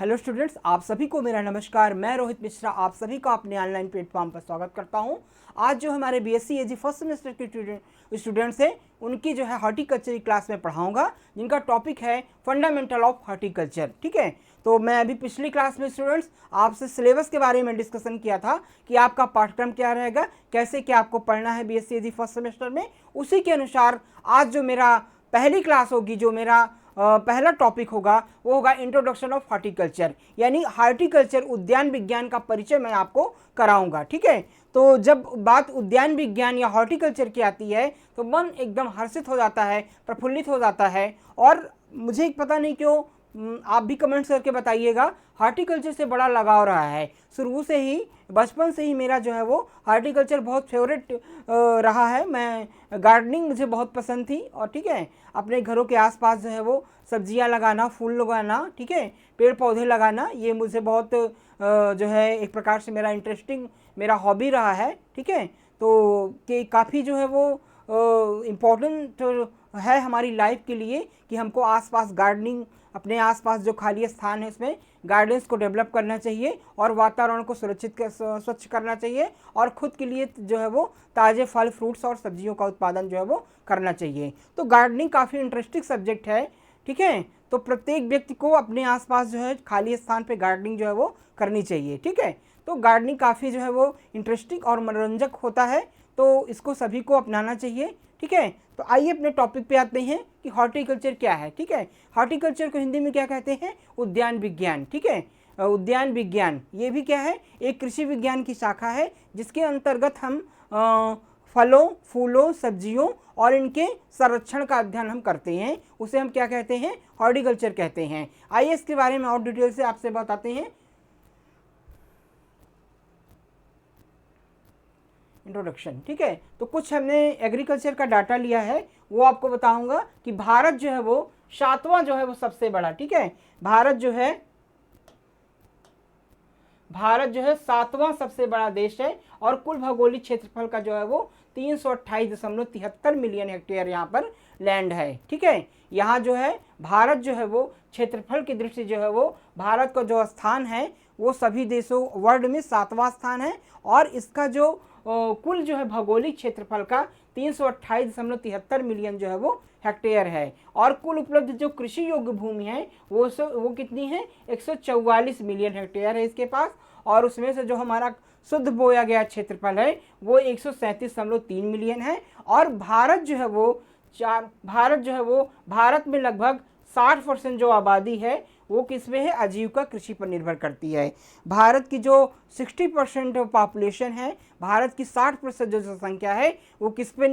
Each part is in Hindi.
हेलो स्टूडेंट्स, आप सभी को मेरा नमस्कार। मैं रोहित मिश्रा आप सभी का अपने ऑनलाइन प्लेटफॉर्म पर स्वागत करता हूं। आज जो हमारे बीएससी एजी फर्स्ट सेमेस्टर के स्टूडेंट्स हैं उनकी जो है हॉर्टिकल्चर की क्लास में पढ़ाऊंगा, जिनका टॉपिक है फंडामेंटल ऑफ हॉर्टिकल्चर। ठीक है, तो मैं अभी पिछली क्लास में स्टूडेंट्स आपसे सिलेबस के बारे में डिस्कशन किया था कि आपका पाठ्यक्रम क्या रहेगा, कैसे क्या आपको पढ़ना है बीएससी एजी फर्स्ट सेमेस्टर में। उसी के अनुसार आज जो मेरा पहली क्लास होगी, जो मेरा पहला टॉपिक होगा वो होगा इंट्रोडक्शन ऑफ हॉर्टिकल्चर, यानी हॉर्टिकल्चर उद्यान विज्ञान का परिचय मैं आपको कराऊंगा। ठीक है, तो जब बात उद्यान विज्ञान या हॉर्टिकल्चर की आती है तो मन एकदम हर्षित हो जाता है, प्रफुल्लित हो जाता है। और मुझे पता नहीं क्यों, आप भी कमेंट्स करके बताइएगा, हॉर्टिकल्चर से बड़ा लगाव रहा है। शुरू से ही, बचपन से ही मेरा जो है वो हॉर्टिकल्चर बहुत फेवरेट रहा है। मैं गार्डनिंग मुझे बहुत पसंद थी। और ठीक है, अपने घरों के आसपास जो है वो सब्जियां लगाना, फूल लगाना, ठीक है, पेड़ पौधे लगाना, ये मुझे बहुत जो है एक प्रकार से मेरा इंटरेस्टिंग मेरा हॉबी रहा है। ठीक है, तो कि काफ़ी जो है वो इम्पोर्टेंट है हमारी लाइफ के लिए कि हमको आसपास गार्डनिंग, अपने आसपास जो खाली स्थान है उसमें गार्डन्स को डेवलप करना चाहिए और वातावरण को स्वच्छ करना चाहिए और ख़ुद के लिए जो है वो ताज़े फल, फ्रूट्स और सब्जियों का उत्पादन जो है वो करना चाहिए। तो गार्डनिंग काफ़ी इंटरेस्टिंग सब्जेक्ट है। ठीक है, तो प्रत्येक व्यक्ति को अपने आसपास जो है खाली स्थान पे गार्डनिंग जो है वो करनी चाहिए। ठीक है, तो गार्डनिंग काफ़ी जो है वो इंटरेस्टिंग और मनोरंजक होता है, तो इसको सभी को अपनाना चाहिए। ठीक है, तो आइए अपने टॉपिक पे आते हैं कि हॉर्टिकल्चर क्या है। ठीक है, हॉर्टिकल्चर को हिंदी में क्या कहते हैं? उद्यान विज्ञान। ठीक है, उद्यान विज्ञान ये भी क्या है? एक कृषि विज्ञान की शाखा है, जिसके अंतर्गत हम फलों, फूलों, सब्जियों और इनके संरक्षण का अध्ययन हम करते हैं। उसे हम क्या कहते हैं? हॉर्टिकल्चर कहते हैं। आइए इसके बारे में और डिटेल से आपसे बताते हैं। इंट्रोडक्शन। ठीक है, तो कुछ हमने एग्रीकल्चर का डाटा लिया है, वो आपको बताऊंगा कि भारत जो है वो 7वां जो है वो सबसे बड़ा, ठीक है, भारत जो है 7वां सबसे बड़ा देश है और कुल भौगोलिक क्षेत्रफल का जो है वो 328.73 मिलियन हेक्टेयर यहाँ पर लैंड है। ठीक है, यहाँ जो है भारत जो है वो क्षेत्रफल की दृष्टि जो है वो भारत का जो स्थान है वो सभी देशों वर्ल्ड में 7वां स्थान है और इसका जो कुल जो है भौगोलिक क्षेत्रफल का 328.73 मिलियन जो है वो हेक्टेयर है। और कुल उपलब्ध जो कृषि योग्य भूमि है वो कितनी है? 144 मिलियन हेक्टेयर है इसके पास। और उसमें से जो हमारा शुद्ध बोया गया क्षेत्रफल है वो 137.3 मिलियन है। और भारत में लगभग 60% जो आबादी है वो किस पे है? आजीविका कृषि पर निर्भर करती है। भारत की जो 60% पॉपुलेशन है, भारत की 60% जो जनसंख्या है वो किस पे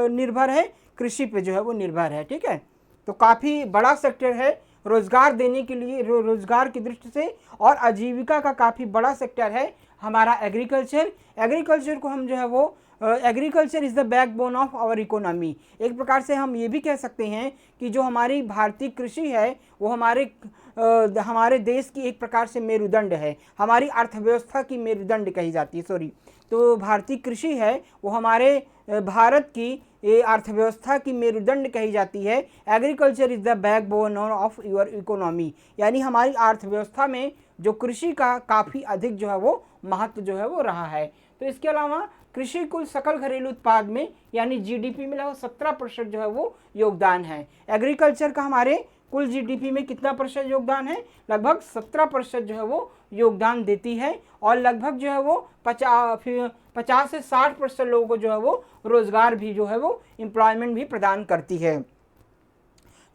निर्भर है? कृषि पे जो है वो निर्भर है। ठीक है, तो काफ़ी बड़ा सेक्टर है रोजगार देने के लिए, रोजगार की दृष्टि से और आजीविका का काफ़ी बड़ा सेक्टर है हमारा एग्रीकल्चर। एग्रीकल्चर को हम जो है वो agriculture is the backbone of our economy. एक प्रकार से हम ये भी कह सकते हैं कि जो हमारी भारतीय कृषि है वो हमारे देश की एक प्रकार से मेरुदंड है, हमारी अर्थव्यवस्था की मेरुदंड कही जाती है। सॉरी, तो भारतीय कृषि है वो हमारे भारत की अर्थव्यवस्था की मेरुदंड कही जाती है। Agriculture is the backbone of your economy, यानी हमारी अर्थव्यवस्था में जो कृषि का काफ़ी अधिक जो है वो महत्व जो है वो रहा है। तो इसके अलावा कृषि कुल सकल घरेलू उत्पाद में यानी जीडीपी में लगभग 17% जो है वो योगदान है। एग्रीकल्चर का हमारे कुल जीडीपी में कितना % योगदान है? लगभग 17% जो है वो योगदान देती है और लगभग जो है वो 50 से 60% लोगों को जो है वो रोजगार भी जो है वो एम्प्लॉयमेंट भी प्रदान करती है।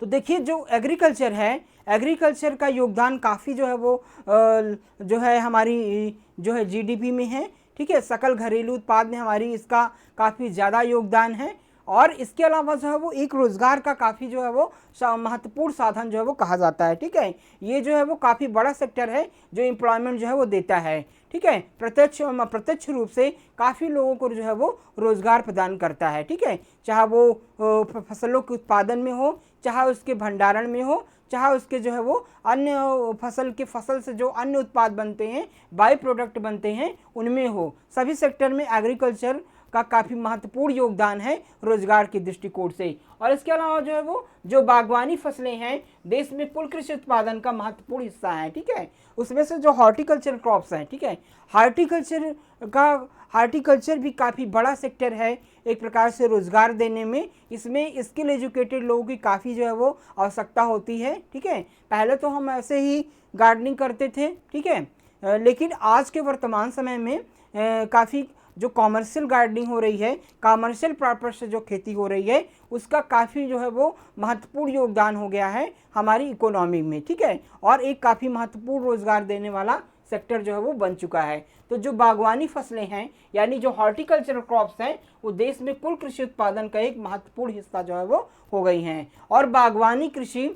तो देखिए, जो एग्रीकल्चर है, एग्रीकल्चर का योगदान काफ़ी जो है वो जो है हमारी जो है जीडीपी में है। ठीक है, सकल घरेलू उत्पाद में हमारी इसका काफ़ी ज़्यादा योगदान है। और इसके अलावा जो है वो एक रोज़गार का काफ़ी जो है वो महत्वपूर्ण साधन जो है वो कहा जाता है। ठीक है, ये जो है वो काफ़ी बड़ा सेक्टर है जो एम्प्लॉयमेंट जो है वो देता है। ठीक है, प्रत्यक्ष रूप से काफ़ी लोगों को जो है वो रोज़गार प्रदान करता है। ठीक है, चाहे वो फसलों के उत्पादन में हो, चाहे उसके भंडारण में हो, चाहे उसके जो है वो अन्य फसल से जो अन्य उत्पाद बनते हैं, बाई प्रोडक्ट बनते हैं, उनमें हो। सभी सेक्टर में एग्रीकल्चर का काफ़ी महत्वपूर्ण योगदान है रोजगार के दृष्टिकोण से। और इसके अलावा जो है वो जो बागवानी फसलें हैं देश में कुल कृषि उत्पादन का महत्वपूर्ण हिस्सा है, ठीक है। उसमें से जो हॉर्टिकल्चर क्रॉप्स हैं, ठीक है, हार्टिकल्चर भी काफ़ी बड़ा सेक्टर है एक प्रकार से रोज़गार देने में। इसमें स्किल एजुकेटेड लोगों की काफ़ी जो है वो आवश्यकता होती है, ठीक है। पहले तो हम ऐसे ही गार्डनिंग करते थे, ठीक है, लेकिन आज के वर्तमान समय में काफ़ी जो कॉमर्शियल गार्डनिंग हो रही है, कॉमर्शियल पर्पस से जो खेती हो रही है, उसका काफ़ी जो है वो महत्वपूर्ण योगदान हो गया है हमारी इकोनॉमी में, ठीक है, और एक काफ़ी महत्वपूर्ण रोजगार देने वाला सेक्टर जो है वो बन चुका है। तो जो बागवानी फसलें हैं यानी जो हॉर्टिकल्चरल क्रॉप्स हैं वो देश में कुल कृषि उत्पादन का एक महत्वपूर्ण हिस्सा जो है वो हो गई हैं। और बागवानी कृषि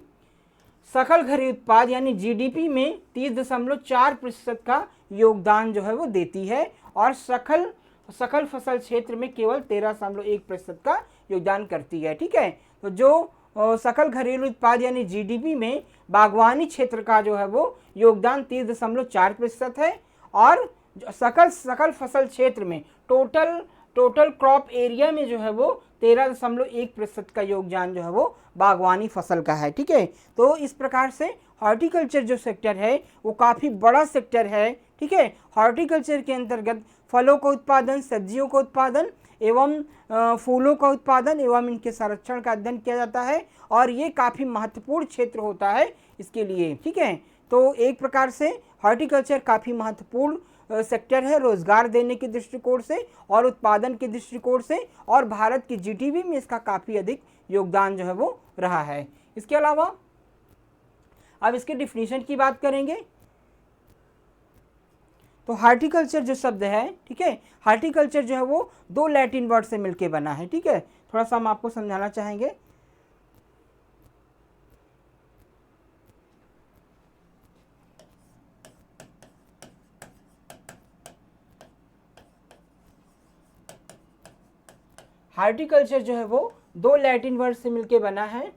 सकल घरेलू उत्पाद यानी जीडीपी में 30.4% का योगदान जो है वो देती है और सकल फसल क्षेत्र में केवल 13.1% का योगदान करती है, ठीक है। तो जो सकल घरेलू उत्पाद यानी जीडीपी में बागवानी क्षेत्र का जो है वो योगदान 30.4% है और सकल फसल क्षेत्र में टोटल क्रॉप एरिया में जो है वो 13.1% का योगदान जो है वो बागवानी फसल का है, ठीक है। तो इस प्रकार से हॉर्टिकल्चर जो सेक्टर है वो काफ़ी बड़ा सेक्टर है, ठीक है। हॉर्टिकल्चर के अंतर्गत फलों का उत्पादन, सब्जियों का उत्पादन एवं फूलों का उत्पादन एवं इनके संरक्षण का अध्ययन किया जाता है और ये काफ़ी महत्वपूर्ण क्षेत्र होता है इसके लिए, ठीक है। तो एक प्रकार से हॉर्टिकल्चर काफ़ी महत्वपूर्ण सेक्टर है रोजगार देने के दृष्टिकोण से और उत्पादन के दृष्टिकोण से और भारत की जीडीपी में इसका काफ़ी अधिक योगदान जो है वो रहा है। इसके अलावा अब इसके डिफिनीशन की बात करेंगे तो हार्टिकल्चर जो शब्द है, ठीक है, हार्टिकल्चर जो है वो 2 लैटिन वर्ड से मिलके बना है, ठीक है। थोड़ा सा हम आपको समझाना चाहेंगे। हार्टिकल्चर जो है वो 2 लैटिन वर्ड से मिलके बना है।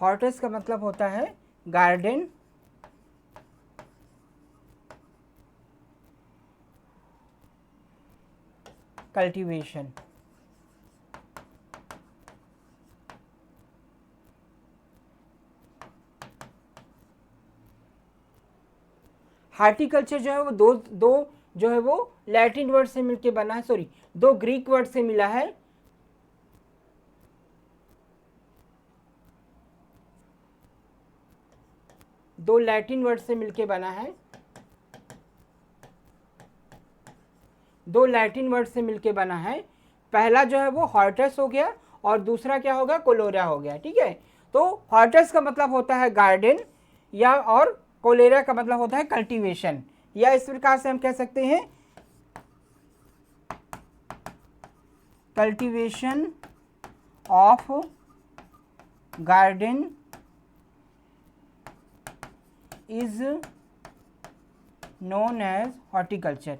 हॉर्टस का मतलब होता है गार्डन, कल्टीवेशन। हार्टिकल्चर जो है वो दो जो है वो लैटिन वर्ड से मिलके बना है, सॉरी 2 ग्रीक वर्ड से मिला है। दो लैटिन वर्ड से मिलके बना है, 2 लैटिन वर्ड से मिलके बना है। पहला जो है वो हॉर्टस हो गया और दूसरा क्या होगा, कोलोरा हो गया, ठीक है। तो हॉर्टस का मतलब होता है गार्डन या और कोलेरा का मतलब होता है कल्टीवेशन, या इस प्रकार से हम कह सकते हैं cultivation of garden is known as horticulture.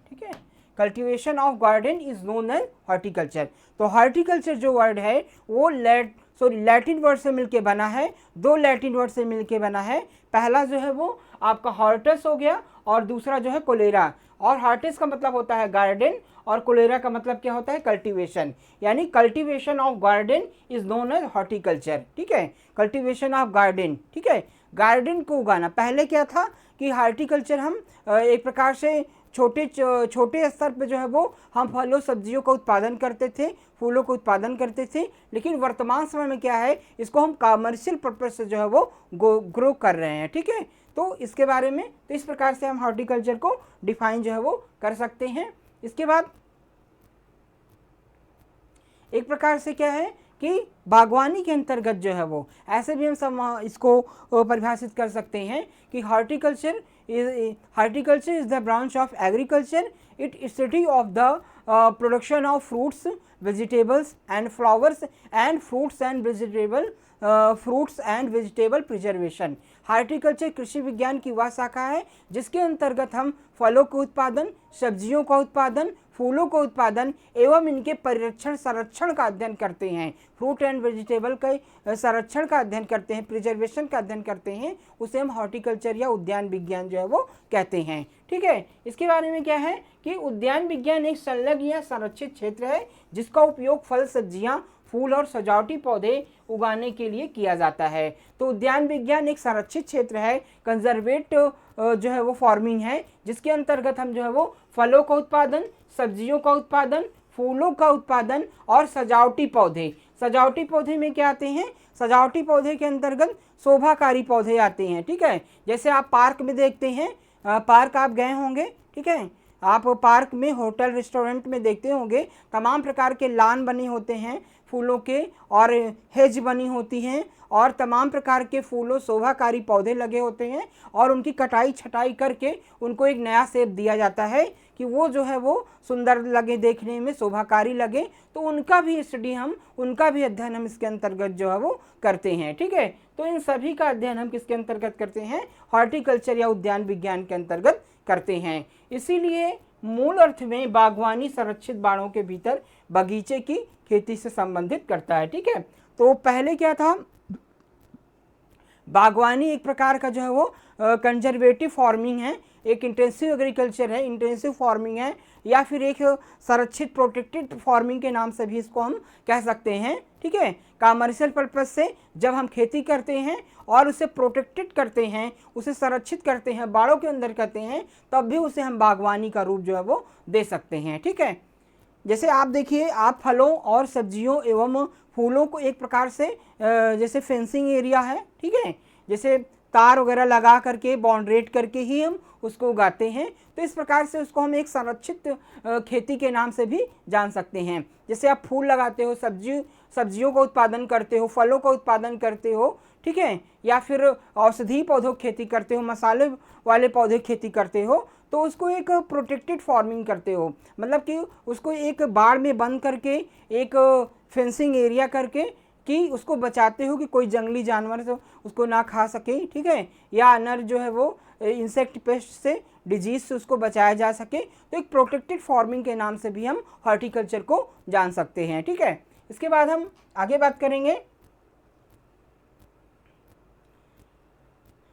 ठीक है, cultivation of garden is known as horticulture. तो हॉर्टिकल्चर जो वर्ड है वो लैटिन वर्ड से मिलके बना है, 2 लैटिन वर्ड से मिलके बना है। पहला जो है वो आपका हॉर्टस हो गया और दूसरा जो है कोलेरा। और हॉर्टस का मतलब होता है गार्डन और कोलेरा का मतलब क्या होता है, कल्टीवेशन, यानी cultivation of garden is known as horticulture. ठीक है, कल्टीवेशन ऑफ गार्डन, ठीक है, गार्डन को उगाना। पहले क्या था कि हॉर्टिकल्चर हम एक प्रकार से छोटे स्तर पे जो है वो हम फलों सब्जियों का उत्पादन करते थे, फूलों का उत्पादन करते थे, लेकिन वर्तमान समय में क्या है, इसको हम कमर्शियल पर्पज से जो है वो ग्रो कर रहे हैं। ठीक है, तो इसके बारे में तो इस प्रकार से हम हॉर्टिकल्चर को डिफाइन जो है वो कर सकते हैं। इसके बाद एक प्रकार से क्या है कि बागवानी के अंतर्गत जो है वो ऐसे भी हम सब इसको परिभाषित कर सकते हैं कि horticulture is the branch of agriculture. It study of the production of fruits, vegetables and flowers and fruits and vegetable preservation. Horticulture कृषि विज्ञान की वह शाखा है जिसके अंतर्गत हम फलों का उत्पादन, सब्जियों का उत्पादन, फूलों का उत्पादन एवं इनके परिरक्षण संरक्षण का अध्ययन करते हैं। फ्रूट एंड वेजिटेबल के संरक्षण का अध्ययन करते हैं, प्रिजर्वेशन का अध्ययन करते हैं, उसे हम हॉर्टिकल्चर या उद्यान विज्ञान जो है वो कहते हैं। ठीक है, इसके बारे में क्या है कि उद्यान विज्ञान एक संलग्न या संरक्षित क्षेत्र है जिसका उपयोग फल, सब्जियां, फूल और सजावटी पौधे उगाने के लिए किया जाता है। तो उद्यान विज्ञान एक संरक्षित क्षेत्र है, कंजर्वेट जो है वो फार्मिंग है, जिसके अंतर्गत हम जो है वो फलों का उत्पादन, सब्जियों का उत्पादन, फूलों का उत्पादन और सजावटी पौधे में क्या आते हैं, सजावटी पौधे के अंतर्गत शोभाकारी पौधे आते हैं। ठीक है, जैसे आप पार्क में देखते हैं, पार्क आप गए होंगे, ठीक है, आप पार्क में, होटल, रेस्टोरेंट में देखते होंगे तमाम प्रकार के लान बने होते हैं फूलों के, और हेज बनी होती हैं, और तमाम प्रकार के फूलों शोभाकारी पौधे लगे होते हैं, और उनकी कटाई छटाई करके उनको एक नया शेप दिया जाता है कि वो जो है वो सुंदर लगे, देखने में शोभाकारी लगे। तो उनका भी स्टडी उनका भी अध्ययन हम इसके अंतर्गत जो है वो करते हैं। ठीक है, तो इन सभी का अध्ययन हम किसके अंतर्गत करते हैं, हॉर्टिकल्चर या उद्यान विज्ञान के अंतर्गत करते हैं। इसीलिए मूल अर्थ में बागवानी संरक्षित बाड़ों के भीतर बगीचे की खेती से संबंधित करता है। ठीक है, तो पहले क्या था, बागवानी एक प्रकार का जो है वो कंजर्वेटिव फार्मिंग है, एक इंटेंसिव एग्रीकल्चर है, इंटेंसिव फार्मिंग है, या फिर एक संरक्षित प्रोटेक्टेड फार्मिंग के नाम से भी इसको हम कह सकते हैं। ठीक है, कमर्शियल पर्पज से जब हम खेती करते हैं और उसे प्रोटेक्टेड करते हैं, उसे संरक्षित करते हैं, बाड़ों के अंदर करते हैं, तब भी उसे हम बागवानी का रूप जो है वो दे सकते हैं। ठीक है, जैसे आप देखिए, आप फलों और सब्जियों एवं फूलों को एक प्रकार से जैसे फेंसिंग एरिया है, ठीक है, जैसे तार वगैरह लगा करके, बाउंड्रेट करके ही हम उसको उगाते हैं, तो इस प्रकार से उसको हम एक संरक्षित खेती के नाम से भी जान सकते हैं। जैसे आप फूल लगाते हो, सब्जियों का उत्पादन करते हो, फलों का उत्पादन करते हो, ठीक है, या फिर औषधीय पौधों की खेती करते हो, मसाले वाले पौधे की खेती करते हो, तो उसको एक प्रोटेक्टेड फार्मिंग करते हो, मतलब कि उसको एक बाड़ में बंद करके, एक फेंसिंग एरिया करके कि उसको बचाते हो कि कोई जंगली जानवर से उसको ना खा सके। ठीक है, या अनर जो है वो इंसेक्ट पेस्ट से, डिजीज से उसको बचाया जा सके। तो एक प्रोटेक्टेड फार्मिंग के नाम से भी हम हॉर्टिकल्चर को जान सकते हैं। ठीक है, इसके बाद हम आगे बात करेंगे।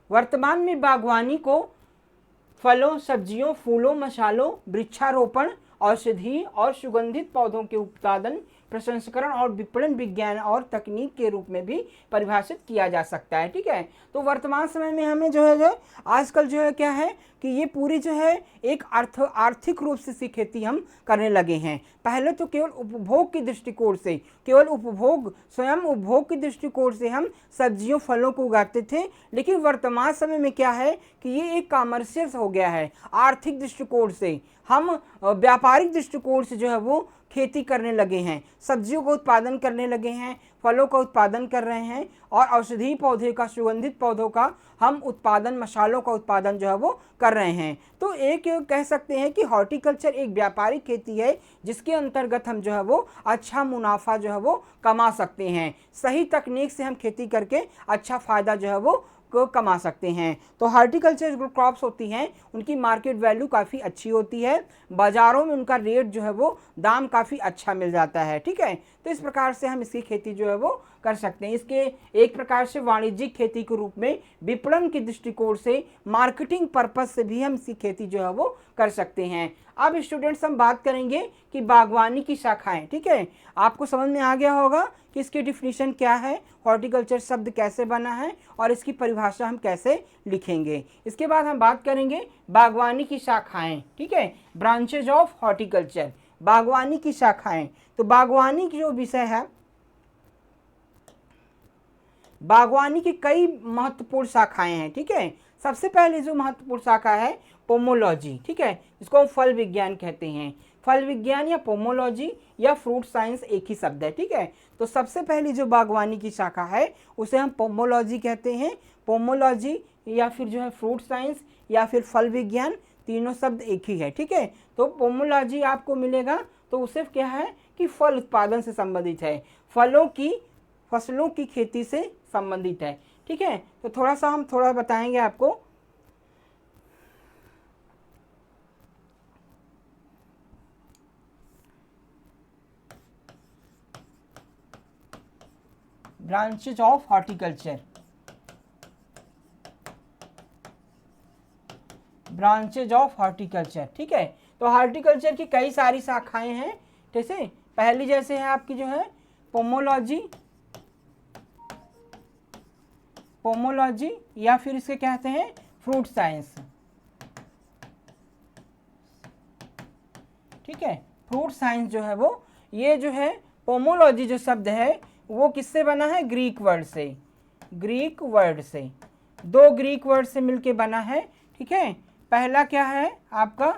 वर्तमान में बागवानी को फलों, सब्जियों, फूलों, मसालों, वृक्षारोपण, औषधीय और सुगंधित पौधों के उत्पादन, प्रसंस्करण और विपणन विज्ञान और तकनीक के रूप में भी परिभाषित किया जा सकता है। ठीक है, तो वर्तमान समय में हमें जो है आजकल जो है क्या है कि ये पूरी जो है एक आर्थिक रूप से खेती हम करने लगे हैं। पहले तो केवल उपभोग की दृष्टिकोण से, केवल उपभोग, स्वयं उपभोग की दृष्टिकोण से हम सब्जियों, फलों को उगाते थे, लेकिन वर्तमान समय में क्या है कि ये एक कॉमर्शियल हो गया है। आर्थिक दृष्टिकोण से हम व्यापारिक दृष्टिकोण से जो है वो खेती करने लगे हैं, सब्जियों का उत्पादन करने लगे हैं, फलों का उत्पादन कर रहे हैं, और औषधीय पौधे का, सुगंधित पौधों का हम उत्पादन, मसालों का उत्पादन जो है वो कर रहे हैं। तो एक कह सकते हैं कि हॉर्टिकल्चर एक व्यापारिक खेती है जिसके अंतर्गत हम जो है वो अच्छा मुनाफा जो है वो कमा सकते हैं। सही तकनीक से हम खेती करके अच्छा फायदा जो है वो को कमा सकते हैं। तो हॉर्टिकल्चर जो क्रॉप्स होती हैं उनकी मार्केट वैल्यू काफ़ी अच्छी होती है, बाज़ारों में उनका रेट जो है वो दाम काफ़ी अच्छा मिल जाता है। ठीक है, तो इस प्रकार से हम इसकी खेती जो है वो कर सकते हैं। इसके एक प्रकार से वाणिज्यिक खेती के रूप में, विपणन के दृष्टिकोण से, मार्केटिंग पर्पज से भी हम इसकी खेती जो है वो कर सकते हैं। अब स्टूडेंट्स हम बात करेंगे कि बागवानी की शाखाएं। ठीक है, आपको समझ में आ गया होगा कि इसकी डिफिनीशन क्या है, हॉर्टिकल्चर शब्द कैसे बना है और इसकी परिभाषा हम कैसे लिखेंगे। इसके बाद हम बात करेंगे बागवानी की शाखाएं। ठीक है, ब्रांचेज ऑफ हॉर्टिकल्चर, बागवानी की शाखाएं। तो बागवानी की जो विषय है, बागवानी की कई महत्वपूर्ण शाखाएं हैं। ठीक है, सबसे पहले जो महत्वपूर्ण शाखा है पोमोलॉजी। ठीक है, इसको हम फल विज्ञान कहते हैं। फल विज्ञान या पोमोलॉजी या फ्रूट साइंस एक ही शब्द है। ठीक है, तो सबसे पहली जो बागवानी की शाखा है उसे हम पोमोलॉजी कहते हैं। पोमोलॉजी या फिर जो है फ्रूट साइंस या फिर फल विज्ञान, तीनों शब्द एक ही है। ठीक है, तो पोमोलॉजी आपको मिलेगा तो उसे क्या है कि फल उत्पादन से संबंधित है, फसलों की खेती से संबंधित है। ठीक है, तो थोड़ा सा हम बताएंगे आपको। Branches of horticulture, branches of horticulture. ठीक है, तो हॉर्टिकल्चर की कई सारी शाखाएं हैं। जैसे पहली जैसे है आपकी जो है पोमोलॉजी, पोमोलॉजी या फिर इसे कहते हैं फ्रूट साइंस। ठीक है, फ्रूट साइंस जो है वो, ये जो है पोमोलॉजी जो शब्द है वो किससे बना है? ग्रीक वर्ड से, ग्रीक वर्ड से, दो ग्रीक वर्ड से मिलके बना है। ठीक है, पहला क्या है आपका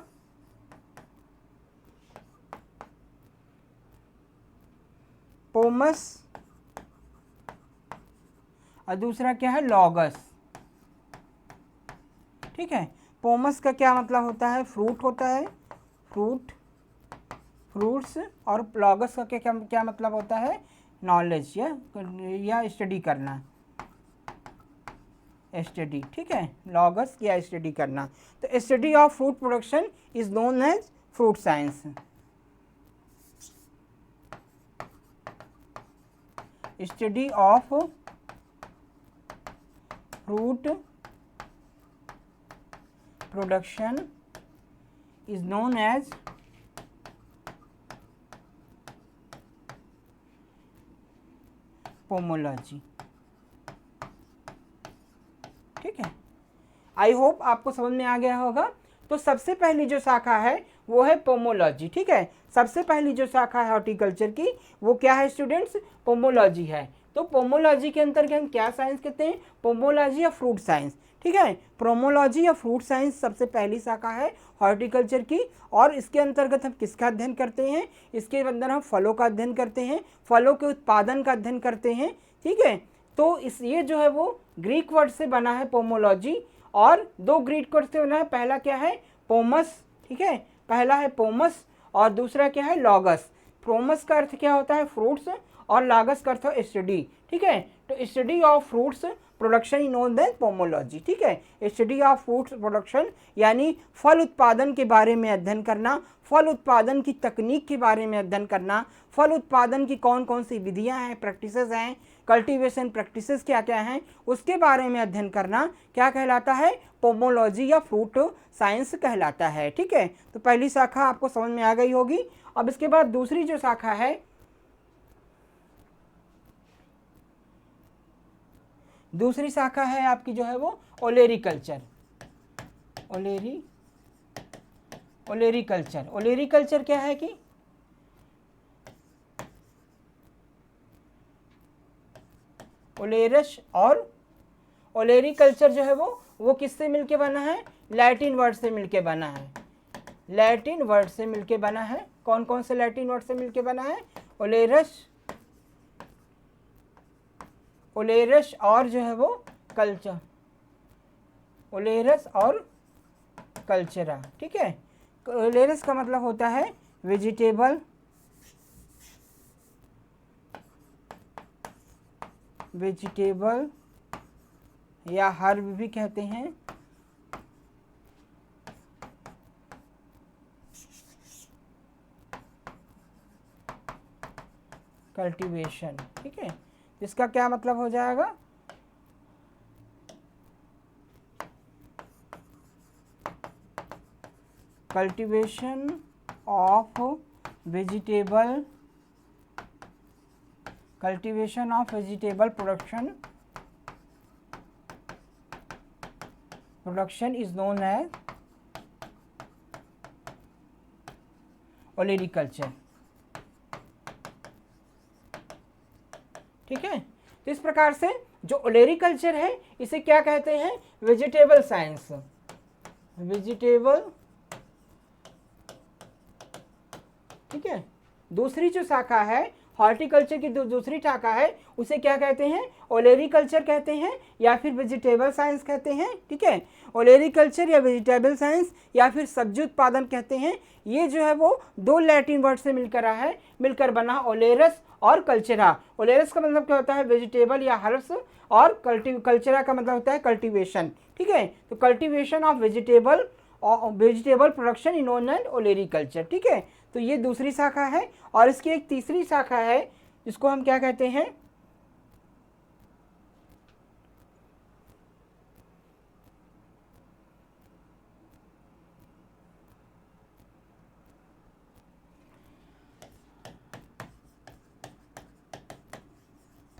पोमस और दूसरा क्या है? लॉगस। ठीक है, पोमस का क्या मतलब होता है? फ्रूट होता है, फ्रूट, फ्रूट्स। और लॉगस का क्या क्या मतलब होता है? नॉलेज या स्टडी करना, स्टडी। ठीक है, लॉगस या स्टडी करना। तो study of fruit production is known as fruit science. Study of fruit production is known as pomology. ठीक है, आई होप आपको समझ में आ गया होगा। तो सबसे पहली जो शाखा है वो है पोमोलॉजी। ठीक है, सबसे पहली जो शाखा है हॉर्टिकल्चर की वो क्या है स्टूडेंट्स? पोमोलॉजी है। तो पोमोलॉजी के अंतर्गत हम क्या साइंस कहते हैं? पोमोलॉजी या फ्रूट साइंस। ठीक है, पोमोलॉजी या फ्रूट साइंस सबसे पहली शाखा है हॉर्टिकल्चर की। और इसके अंतर्गत हम किसका अध्ययन करते हैं? इसके अंदर हम फलों का अध्ययन करते हैं, फलों के उत्पादन का अध्ययन करते हैं। ठीक है, तो इस ये जो है वो ग्रीक वर्ड से बना है पोमोलॉजी, और दो ग्रीक वर्ड से बना है। पहला क्या है? पोमस। ठीक है, पहला है पोमस और दूसरा क्या है? लॉगस। पोमस का अर्थ क्या होता है? फ्रूट्स, और लागस का अर्थ है स्टडी। ठीक है, तो study of fruits production is known as pomology. ठीक है, स्टडी ऑफ फ्रूट्स प्रोडक्शन यानी फल उत्पादन के बारे में अध्ययन करना, फल उत्पादन की तकनीक के बारे में अध्ययन करना, फल उत्पादन की कौन कौन सी विधियां हैं, प्रैक्टिसेस हैं, कल्टीवेशन प्रैक्टिसेस क्या क्या हैं, उसके बारे में अध्ययन करना क्या कहलाता है? पोमोलॉजी या फ्रूट साइंस कहलाता है। ठीक है, तो पहली शाखा आपको समझ में आ गई होगी। अब इसके बाद दूसरी जो शाखा है, दूसरी शाखा है आपकी जो है वो ओलेरीकल्चर। ओलेरीकल्चर, ओलेरीकल्चर क्या है कि ओलेरस और ओलेरीकल्चर जो है वो किससे मिलके बना है? लैटिन वर्ड से मिलके बना है, लैटिन वर्ड से मिलके बना है। कौन कौन से लैटिन वर्ड से मिलके बना है? ओलेरस, ओलेरस और जो है वो कल्चर, ओलेरस और कल्चरा। ठीक है, ओलेरस का मतलब होता है वेजिटेबल, वेजिटेबल या हर्ब भी कहते हैं। कल्टीवेशन। ठीक है, इसका क्या मतलब हो जाएगा? Cultivation of vegetable, cultivation of vegetable production, production is known as olericulture. ठीक है, तो इस प्रकार से जो ओलेरीकल्चर है इसे क्या कहते हैं? Vegetable science, vegetable. ठीक है, दूसरी जो शाखा है हॉर्टिकल्चर की दूसरी शाखा है उसे क्या कहते हैं? ओलेरीकल्चर कहते हैं या फिर वेजिटेबल साइंस कहते हैं। ठीक है, ओलेरीकल्चर या वेजिटेबल साइंस या फिर सब्जी उत्पादन कहते हैं। ये जो है वो दो लैटिन वर्ड से मिलकर बना ओलेरस और कल्चरा। ओलेरस का मतलब क्या होता है? वेजिटेबल या हर्ब्स, और कल्चरा का मतलब होता है कल्टीवेशन। ठीक है, तो cultivation of vegetable, vegetable production in known as olericulture. ठीक है, तो ये दूसरी शाखा है। और इसकी एक तीसरी शाखा है जिसको हम क्या कहते हैं?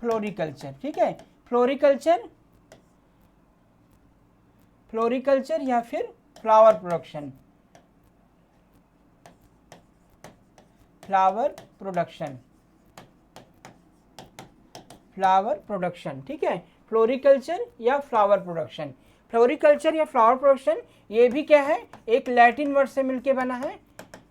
फ्लोरिकल्चर, ठीक है, फ्लोरिकल्चर, फ्लोरिकल्चर या फिर flower production, flower production, flower production, ठीक है, फ्लोरिकल्चर या फ्लावर प्रोडक्शन। फ्लोरिकल्चर या फ्लावर प्रोडक्शन ये भी क्या है, एक लैटिन वर्ड से मिलके बना है,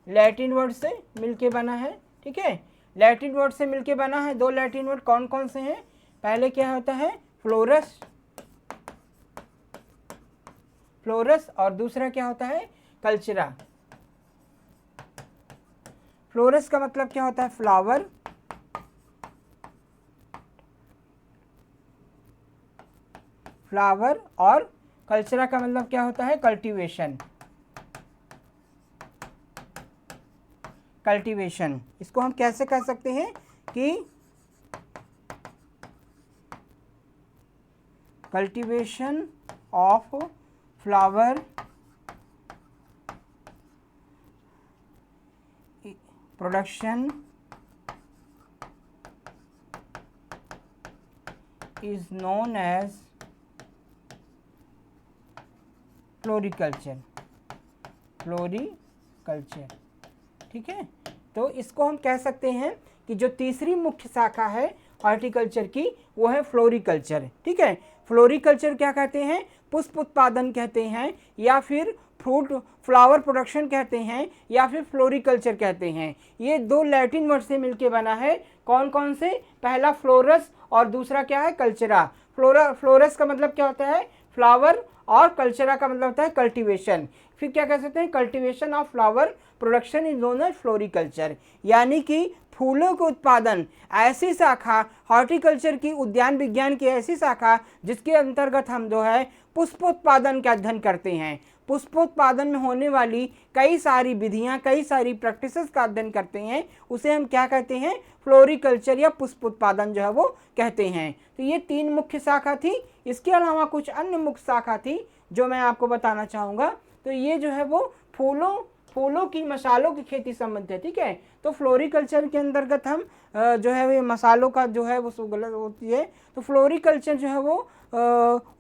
लैटिन वर्ड से मिलके बना है, ठीक है, लैटिन वर्ड से मिलके बना है। दो लैटिन वर्ड कौन कौन से हैं, पहले क्या होता है फ्लोरस, फ्लोरस, और दूसरा क्या होता है कल्चरा। फ्लोरस का मतलब क्या होता है फ्लावर, फ्लावर, और कल्चरा का मतलब क्या होता है कल्टीवेशन, कल्टीवेशन। इसको हम कैसे कह सकते हैं कि cultivation of flower production is known as floriculture, floriculture, ठीक है। तो इसको हम कह सकते हैं कि जो तीसरी मुख्य शाखा है हॉर्टिकल्चर की वो है फ्लोरिकल्चर, ठीक है। फ्लोरिकल्चर क्या कहते हैं, पुष्प उत्पादन कहते हैं, या फिर फ्रूट फ्लावर प्रोडक्शन कहते हैं, या फिर फ्लोरिकल्चर कहते हैं। ये दो लैटिन वर्ड से मिलके बना है, कौन कौन से, पहला फ्लोरस और दूसरा क्या है कल्चरा। फ्लोरस का मतलब क्या होता है फ्लावर, और कल्चरा का मतलब होता है कल्टीवेशन। फिर क्या कह सकते हैं cultivation of flower production is known as floriculture, यानी कि फूलों के उत्पादन ऐसी शाखा हॉर्टिकल्चर की, उद्यान विज्ञान की ऐसी शाखा जिसके अंतर्गत हम जो है पुष्पोत्पादन का अध्ययन करते हैं। पुष्पोत्पादन में होने वाली कई सारी विधियां, कई सारी प्रैक्टिसेस का अध्ययन करते हैं, उसे हम क्या कहते हैं फ्लोरिकल्चर या पुष्प उत्पादन जो है वो कहते हैं। तो ये तीन मुख्य शाखा थी, इसके अलावा कुछ अन्य मुख्य शाखा थी जो मैं आपको बताना चाहूँगा। तो ये जो है वो फूलों की, मसालों की खेती संबंधित है, ठीक है। तो फ्लोरिकल्चर के अंतर्गत हम जो है वो मसालों का जो है वो गलत होती है। तो फ्लोरिकल्चर जो है वो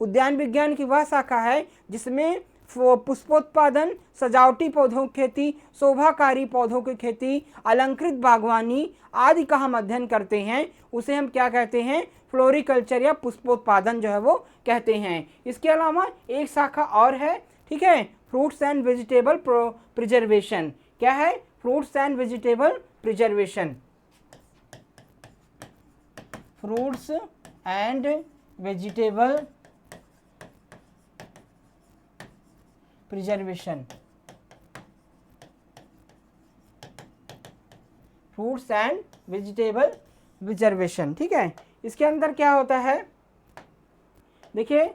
उद्यान विज्ञान की वह शाखा है जिसमें पुष्पोत्पादन, सजावटी पौधों की खेती, शोभाकारी पौधों की खेती, अलंकृत बागवानी आदि का हम अध्ययन करते हैं, उसे हम क्या कहते हैं फ्लोरिकल्चर या पुष्पोत्पादन जो है वो कहते हैं। इसके अलावा एक शाखा और है, ठीक है, फ्रूट्स एंड वेजिटेबल प्रिजर्वेशन। क्या है fruits and vegetable preservation, fruits and vegetable preservation, fruits and vegetable preservation, ठीक है। इसके अंदर क्या होता है, देखिए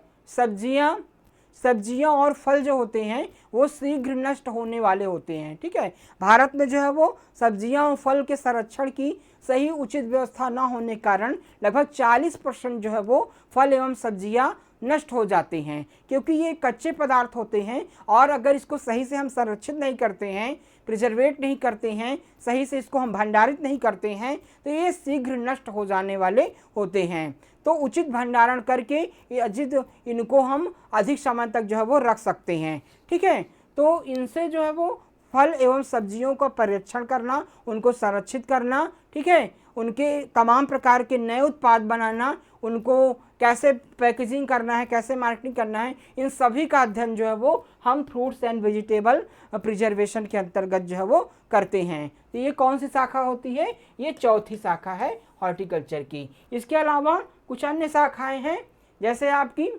सब्जियां और फल जो होते हैं वो शीघ्र नष्ट होने वाले होते हैं, ठीक है। भारत में जो है वो सब्जियां और फल के संरक्षण की सही उचित व्यवस्था न होने के कारण लगभग 40% जो है वो फल एवं सब्जियां नष्ट हो जाते हैं, क्योंकि ये कच्चे पदार्थ होते हैं और अगर इसको सही से हम संरक्षित नहीं करते हैं, प्रिजर्वेट नहीं करते हैं, सही से इसको हम भंडारित नहीं करते हैं, तो ये शीघ्र नष्ट हो जाने वाले होते हैं। तो उचित भंडारण करके इनको हम अधिक समय तक जो है वो रख सकते हैं, ठीक है। तो इनसे जो है वो फल एवं सब्जियों का परिरक्षण करना, उनको संरक्षित करना, ठीक है, उनके तमाम प्रकार के नए उत्पाद बनाना, उनको कैसे पैकेजिंग करना है, कैसे मार्केटिंग करना है, इन सभी का अध्ययन जो है वो हम फ्रूट्स एंड वेजिटेबल प्रिजर्वेशन के अंतर्गत जो है वो करते हैं। तो ये कौन सी शाखा होती है, ये चौथी शाखा है हॉर्टिकल्चर की। इसके अलावा कुछ अन्य शाखाएं हैं, जैसे आपकी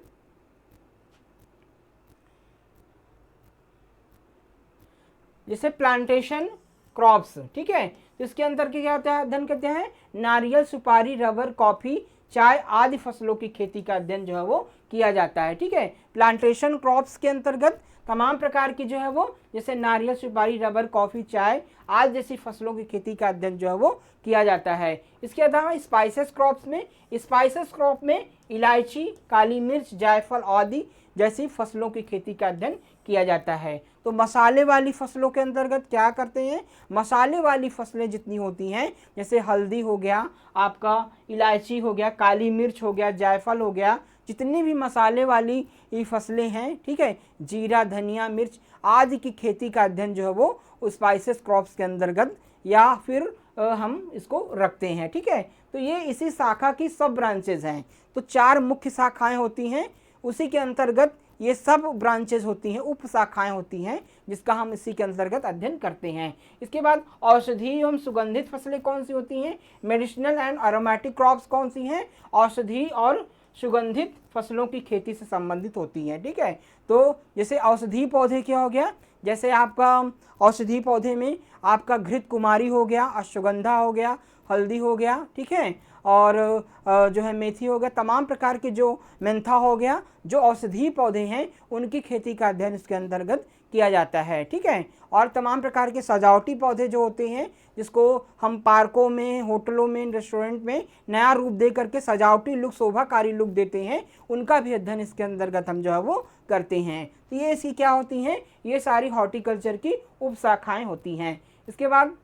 जैसे प्लांटेशन क्रॉप्स, ठीक है। तो इसके अंदर क्या होता है, अध्ययन करते हैं नारियल, सुपारी, रबर, कॉफी, चाय आदि फसलों की खेती का अध्ययन जो है वो किया जाता है, ठीक है। प्लांटेशन क्रॉप्स के अंतर्गत तमाम प्रकार की जो है वो जैसे नारियल, सुपारी, रबर, कॉफी, चाय आदि जैसी फसलों की खेती का अध्ययन जो है वो किया जाता है। इसके अलावा स्पाइसेस क्रॉप में इलायची, काली मिर्च, जायफल आदि जैसी फसलों की खेती का अध्ययन किया जाता है। तो मसाले वाली फसलों के अंतर्गत क्या करते हैं, मसाले वाली फसलें जितनी होती हैं, जैसे हल्दी हो गया, आपका इलायची हो गया, काली मिर्च हो गया, जायफल हो गया, जितनी भी मसाले वाली ये फसलें हैं, ठीक है, जीरा, धनिया, मिर्च आदि की खेती का अध्ययन जो है वो स्पाइसेस क्रॉप्स के अंतर्गत या फिर हम इसको रखते हैं। ठीक है, तो ये इसी शाखा की सब ब्रांचेज हैं। तो 4 मुख्य शाखाएं होती हैं, उसी के अंतर्गत ये सब ब्रांचेज होती हैं, उप शाखाएं होती हैं, जिसका हम इसी के अंतर्गत अध्ययन करते हैं। इसके बाद औषधीय एवं सुगंधित फसलें कौन सी होती हैं, मेडिसिनल एंड अरोमेटिक क्रॉप्स कौन सी हैं, औषधीय और सुगंधित फसलों की खेती से संबंधित होती हैं। ठीक है, तो जैसे औषधीय पौधे क्या हो गया, जैसे आपका औषधीय पौधे में आपका घृत कुमारी हो गया, अश्वगंधा हो गया, हल्दी हो गया, ठीक है, और जो है मेथी हो गया, तमाम प्रकार के जो मेंथा हो गया, जो औषधीय पौधे हैं उनकी खेती का अध्ययन इसके अंतर्गत किया जाता है। ठीक है, और तमाम प्रकार के सजावटी पौधे जो होते हैं, जिसको हम पार्कों में, होटलों में, रेस्टोरेंट में नया रूप दे करके सजावटी लुक, शोभाकारी लुक देते हैं, उनका भी अध्ययन इसके अंतर्गत हम जो है वो करते हैं। तो ये इसकी क्या होती हैं, ये सारी हॉर्टिकल्चर की उप शाखाएं होती हैं। इसके बाद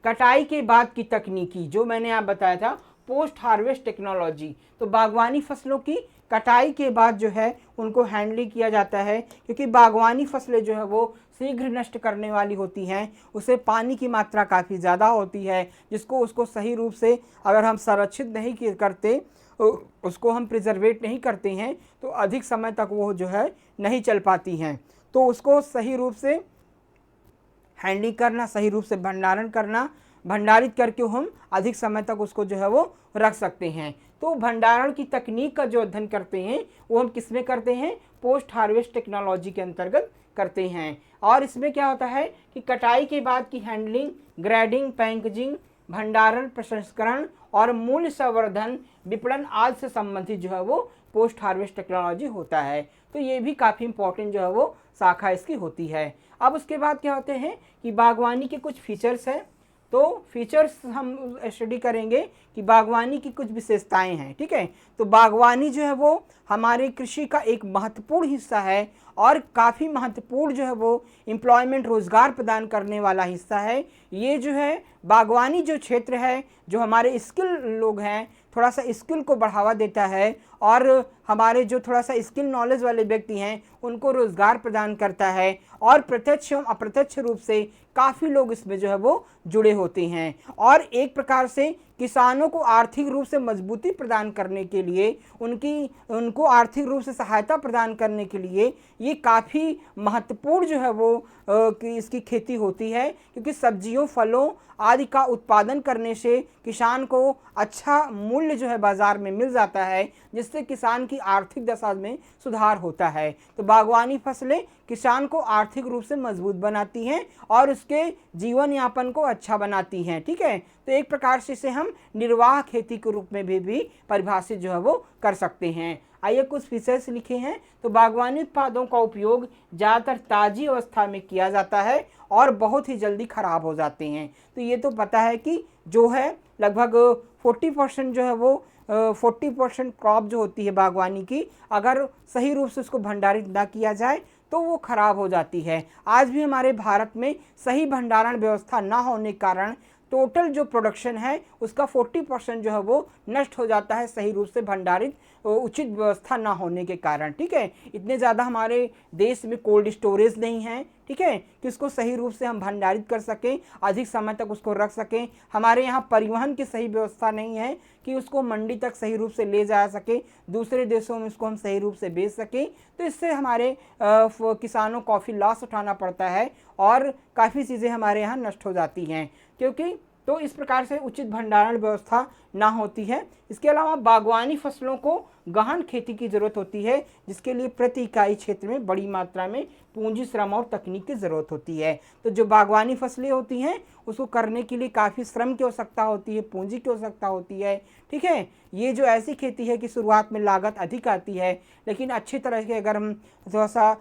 कटाई के बाद की तकनीकी, जो मैंने आप बताया था पोस्ट हार्वेस्ट टेक्नोलॉजी, तो बागवानी फसलों की कटाई के बाद जो है उनको हैंडलिंग किया जाता है, क्योंकि बागवानी फसलें जो है वो शीघ्र नष्ट करने वाली होती हैं, उसे पानी की मात्रा काफ़ी ज़्यादा होती है, जिसको उसको सही रूप से अगर हम संरक्षित नहीं करते, उसको हम प्रिजर्वेट नहीं करते हैं, तो अधिक समय तक वो जो है नहीं चल पाती हैं। तो उसको सही रूप से हैंडलिंग करना, सही रूप से भंडारण करना, भंडारित करके हम अधिक समय तक उसको जो है वो रख सकते हैं। तो भंडारण की तकनीक का जो अध्ययन करते हैं वो हम किस में करते हैं, पोस्ट हार्वेस्ट टेक्नोलॉजी के अंतर्गत करते हैं। और इसमें क्या होता है कि कटाई के बाद की हैंडलिंग, ग्रेडिंग, पैकेजिंग, भंडारण, प्रसंस्करण और मूल्य संवर्धन, विपणन आदि से संबंधित जो है वो पोस्ट हार्वेस्ट टेक्नोलॉजी होता है। तो ये भी काफ़ी इंपॉर्टेंट जो है वो शाखा इसकी होती है। अब उसके बाद क्या होते हैं कि बागवानी के कुछ फीचर्स हैं, तो फीचर्स हम स्टडी करेंगे कि बागवानी की कुछ विशेषताएं हैं। ठीक है, तो बागवानी जो है वो हमारे कृषि का एक महत्वपूर्ण हिस्सा है और काफ़ी महत्वपूर्ण जो है वो एम्प्लॉयमेंट, रोज़गार प्रदान करने वाला हिस्सा है। ये जो है बागवानी जो क्षेत्र है, जो हमारे स्किल लोग हैं, थोड़ा सा स्किल को बढ़ावा देता है और हमारे जो थोड़ा सा स्किल नॉलेज वाले व्यक्ति हैं उनको रोज़गार प्रदान करता है और प्रत्यक्ष एवं अप्रत्यक्ष रूप से काफ़ी लोग इसमें जो है वो जुड़े होते हैं। और एक प्रकार से किसानों को आर्थिक रूप से मजबूती प्रदान करने के लिए, उनको आर्थिक रूप से सहायता प्रदान करने के लिए ये काफ़ी महत्वपूर्ण जो है वो कि इसकी खेती होती है, क्योंकि सब्जियों, फलों आदि का उत्पादन करने से किसान को अच्छा मूल्य जो है बाज़ार में मिल जाता है, जिससे किसान की आर्थिक दशा में सुधार होता है। तो बागवानी फसलें किसान को आर्थिक रूप से मजबूत बनाती हैं और उसके जीवन यापन को अच्छा बनाती हैं। ठीक है, तो एक प्रकार से इसे हम निर्वाह खेती के रूप में भी परिभाषित जो है वो कर सकते हैं। आइए कुछ फीचर्स लिखे हैं। तो बागवानी उत्पादों का उपयोग ज़्यादातर ताज़ी अवस्था में किया जाता है और बहुत ही जल्दी ख़राब हो जाते हैं। तो ये तो पता है कि जो है लगभग 40% जो है वो 40% क्रॉप जो होती है बागवानी की, अगर सही रूप से उसको भंडारित ना किया जाए तो वो ख़राब हो जाती है। आज भी हमारे भारत में सही भंडारण व्यवस्था ना होने के कारण टोटल जो प्रोडक्शन है उसका 40% जो है वो नष्ट हो जाता है, सही रूप से भंडारित उचित व्यवस्था ना होने के कारण। ठीक है, इतने ज़्यादा हमारे देश में कोल्ड स्टोरेज नहीं है, ठीक है, कि उसको सही रूप से हम भंडारित कर सकें, अधिक समय तक उसको रख सकें। हमारे यहाँ परिवहन की सही व्यवस्था नहीं है कि उसको मंडी तक सही रूप से ले जा सके, दूसरे देशों में उसको हम सही रूप से बेच सकें। तो इससे हमारे किसानों को काफ़ी लॉस उठाना पड़ता है और काफ़ी चीज़ें हमारे यहाँ नष्ट हो जाती हैं, क्योंकि तो इस प्रकार से उचित भंडारण व्यवस्था ना होती है। इसके अलावा बागवानी फसलों को गहन खेती की ज़रूरत होती है, जिसके लिए प्रति इकाई क्षेत्र में बड़ी मात्रा में पूंजी, श्रम और तकनीक की ज़रूरत होती है। तो जो बागवानी फसलें होती हैं उसको करने के लिए काफ़ी श्रम की आवश्यकता होती है, पूंजी की आवश्यकता होती है। ठीक है, ये जो ऐसी खेती है कि शुरुआत में लागत अधिक आती है, लेकिन अच्छी तरह से अगर हम थोड़ा सा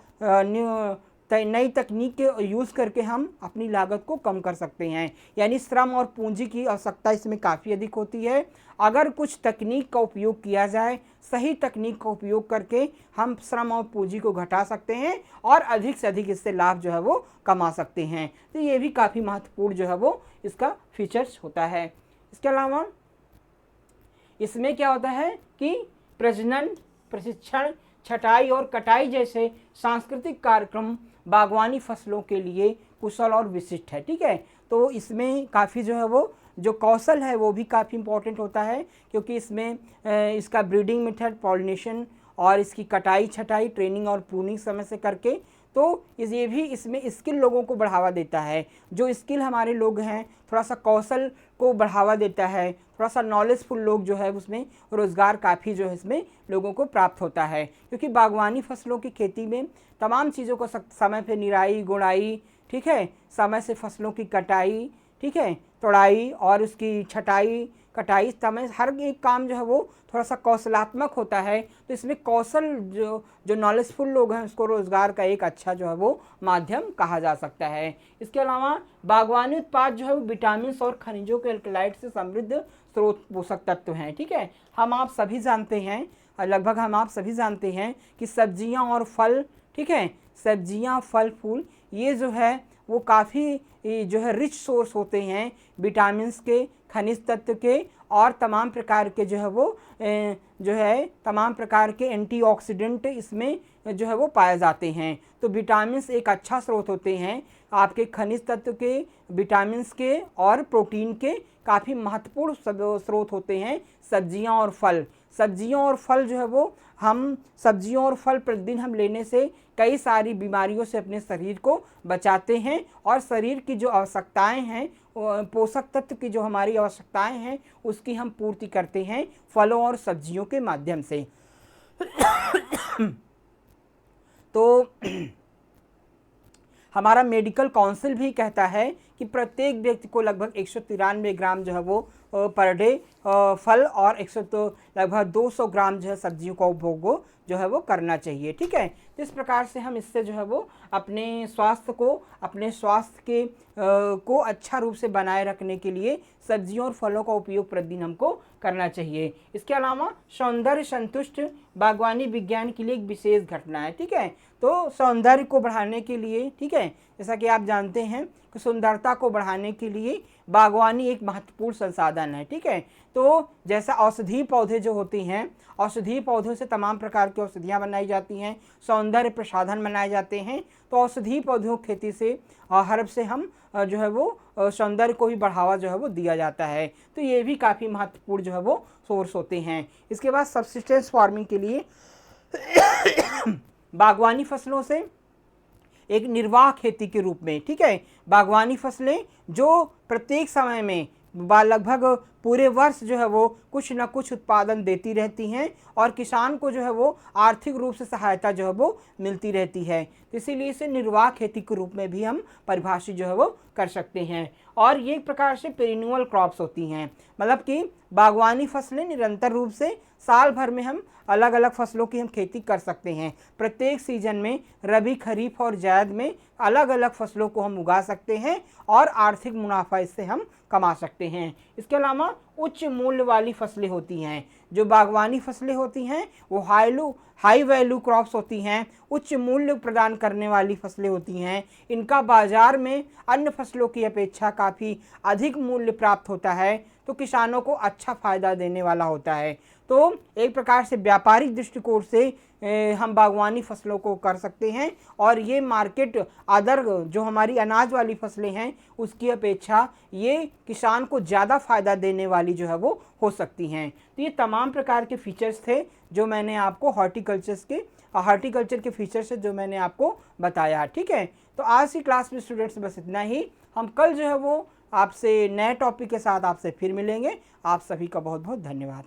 नई तकनीक के यूज़ करके हम अपनी लागत को कम कर सकते हैं। यानी श्रम और पूंजी की आवश्यकता इसमें काफ़ी अधिक होती है। अगर कुछ तकनीक का उपयोग किया जाए, सही तकनीक का उपयोग करके हम श्रम और पूंजी को घटा सकते हैं और अधिक से अधिक इससे लाभ जो है वो कमा सकते हैं। तो ये भी काफ़ी महत्वपूर्ण जो है वो इसका फीचर्स होता है। इसके अलावा इसमें क्या होता है कि प्रजनन, प्रशिक्षण, छटाई और कटाई जैसे सांस्कृतिक कार्यक्रम बागवानी फसलों के लिए कुशल और विशिष्ट है। ठीक है, तो इसमें काफ़ी जो है वो जो कौशल है वो भी काफ़ी इम्पोर्टेंट होता है, क्योंकि इसमें इसका ब्रीडिंग मेथड, पॉलिनेशन और इसकी कटाई, छटाई, ट्रेनिंग और प्रूनिंग समय से करके, तो ये भी इसमें स्किल लोगों को बढ़ावा देता है। जो स्किल हमारे लोग हैं, थोड़ा सा कौशल को बढ़ावा देता है, थोड़ा सा नॉलेजफुल लोग जो है उसमें रोज़गार काफ़ी जो है इसमें लोगों को प्राप्त होता है। क्योंकि बागवानी फसलों की खेती में तमाम चीज़ों को समय पे निराई गुड़ाई, ठीक है, समय से फसलों की कटाई, ठीक है, तोड़ाई और उसकी छटाई, कटाई, समय हर एक काम जो है वो थोड़ा सा कौशलात्मक होता है। तो इसमें कौशल जो नॉलेजफुल लोग हैं उसको रोज़गार का एक अच्छा जो है वो माध्यम कहा जा सकता है। इसके अलावा बागवानी उत्पाद जो है वो विटामिन और खनिजों के एल्कलाइड से समृद्ध स्रोत पोषक तत्व हैं। ठीक है, हम आप सभी जानते हैं, लगभग हम आप सभी जानते हैं कि सब्जियां और फल, ठीक है, सब्जियां, फल, फूल, ये जो है वो काफ़ी जो है रिच सोर्स होते हैं विटामिन्स के, खनिज तत्व के और तमाम प्रकार के जो है वो जो है तमाम प्रकार के एंटीऑक्सीडेंट इसमें जो है वो पाए जाते हैं। तो विटामिन्स एक अच्छा स्रोत होते हैं आपके खनिज तत्व के, विटामिन्स के और प्रोटीन के काफ़ी महत्वपूर्ण स्रोत होते हैं सब्जियां और फल। सब्जियों और फल जो है वो हम सब्जियों और फल प्रतिदिन हम लेने से कई सारी बीमारियों से अपने शरीर को बचाते हैं और शरीर की जो आवश्यकताएं हैं, पोषक तत्व की जो हमारी आवश्यकताएं हैं उसकी हम पूर्ति करते हैं फलों और सब्जियों के माध्यम से। तो हमारा मेडिकल काउंसिल भी कहता है कि प्रत्येक व्यक्ति को लगभग 193 ग्राम जो है वो पर डे फल और लगभग 200 ग्राम जो है सब्जियों का उपभोग जो है वो करना चाहिए। ठीक है, तो इस प्रकार से हम इससे जो है वो अपने स्वास्थ्य के को अच्छा रूप से बनाए रखने के लिए सब्जियों और फलों का उपयोग प्रतिदिन हमको करना चाहिए। इसके अलावा सौंदर्य संतुष्ट बागवानी विज्ञान के लिए एक विशेष घटना है। ठीक है, तो सौंदर्य को बढ़ाने के लिए, ठीक है, जैसा कि आप जानते हैं कि सुंदरता को बढ़ाने के लिए बागवानी एक महत्वपूर्ण संसाधन है। ठीक है, तो जैसा औषधीय पौधे जो होते हैं, औषधीय पौधों से तमाम प्रकार की औषधियाँ बनाई जाती हैं, सौंदर्य प्रसाधन बनाए जाते हैं। तो औषधीय पौधों की खेती से हर्ब से हम जो है वो सौंदर्य को भी बढ़ावा जो है वो दिया जाता है। तो ये भी काफ़ी महत्वपूर्ण जो है वो सोर्स होते हैं। इसके बाद सब्सिस्टेंस फार्मिंग के लिए बागवानी फसलों से एक निर्वाह खेती के रूप में, ठीक है, बागवानी फसलें जो प्रत्येक समय में लगभग पूरे वर्ष जो है वो कुछ न कुछ उत्पादन देती रहती हैं और किसान को जो है वो आर्थिक रूप से सहायता जो है वो मिलती रहती है। तो इसीलिए इसे निर्वाह खेती के रूप में भी हम परिभाषित जो है वो कर सकते हैं। और ये एक प्रकार से पेरिन्यूअल क्रॉप्स होती हैं, मतलब कि बागवानी फसलें निरंतर रूप से साल भर में हम अलग अलग फसलों की हम खेती कर सकते हैं। प्रत्येक सीजन में रबी, खरीफ और जायद में अलग अलग फसलों को हम उगा सकते हैं और आर्थिक मुनाफा इससे हम कमा सकते हैं। इसके अलावा उच्च मूल्य वाली फसलें होती हैं। जो बागवानी फसलें होती हैं वो हाई वैल्यू क्रॉप्स होती हैं, उच्च मूल्य प्रदान करने वाली फसलें होती हैं। इनका बाजार में अन्य फसलों की अपेक्षा काफ़ी अधिक मूल्य प्राप्त होता है, तो किसानों को अच्छा फ़ायदा देने वाला होता है। तो एक प्रकार से व्यापारिक दृष्टिकोण से हम बागवानी फसलों को कर सकते हैं और ये मार्केट अदर जो हमारी अनाज वाली फसलें हैं उसकी अपेक्षा ये किसान को ज़्यादा फ़ायदा देने वाली जो है वो हो सकती हैं। तो ये तमाम प्रकार के फीचर्स थे जो मैंने आपको हॉर्टिकल्चर के फीचर्स से जो मैंने आपको बताया। ठीक है, तो आज की क्लास में स्टूडेंट्स बस इतना ही। हम कल जो है वो आपसे नए टॉपिक के साथ आपसे फिर मिलेंगे। आप सभी का बहुत बहुत धन्यवाद।